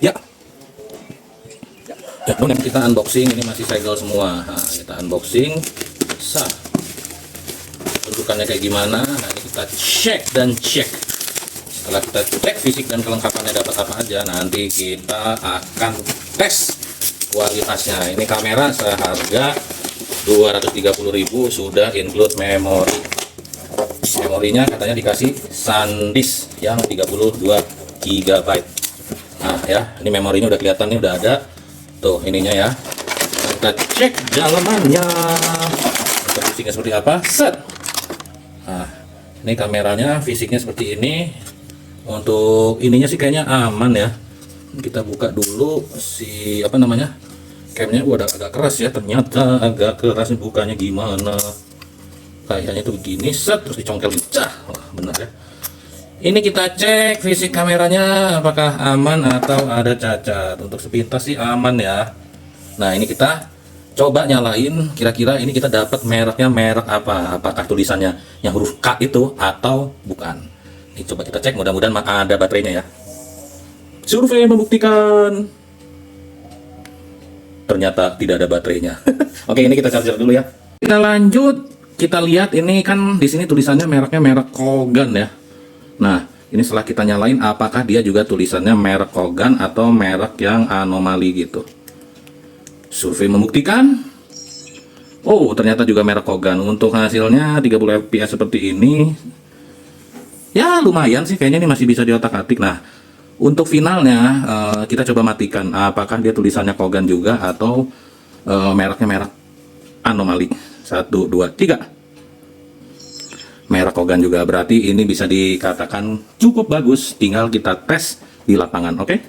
Ya, ya ini kita unboxing, ini masih segel semua. Nah, kita unboxing, sah. Bentukannya kayak gimana? Nah, ini kita cek dan cek. Setelah kita cek fisik dan kelengkapannya dapat apa aja, nanti kita akan tes kualitasnya. Ini kamera seharga 230.000 sudah include memori. Memorinya katanya dikasih SanDisk yang 32 GB. Nah ya, ini memorinya udah kelihatan nih, udah ada tuh ininya ya. Kita cek dalamannya, fisiknya seperti apa. Set. Nah, ini kameranya fisiknya seperti ini. Untuk ininya sih kayaknya aman ya. Kita buka dulu si apa namanya, camnya. Udah agak keras ya, ternyata agak keras. Bukanya gimana? Kayaknya itu begini, set, terus dicongkel. Wah, bener ya. Ini kita cek fisik kameranya apakah aman atau ada cacat. Untuk sepintas sih aman ya. Nah, ini kita coba nyalain, kira-kira ini kita dapat mereknya merek apa? Apakah tulisannya yang huruf K itu atau bukan? Ini coba kita cek, mudah-mudahan ada baterainya ya. Survei membuktikan ternyata tidak ada baterainya. Oke, ini kita charger dulu ya. Kita lanjut, kita lihat ini kan di sini tulisannya mereknya merek Kogan ya. Nah, ini setelah kita nyalain, apakah dia juga tulisannya merek Kogan atau merek yang anomali gitu. Survei membuktikan, oh ternyata juga merek Kogan. Untuk hasilnya 30 fps seperti ini, ya lumayan sih, kayaknya ini masih bisa diotak-atik. Nah, untuk finalnya kita coba matikan, apakah dia tulisannya Kogan juga atau mereknya merek anomali. 1, 2, 3. Merek Kogan juga, berarti ini bisa dikatakan cukup bagus. Tinggal kita tes di lapangan, oke?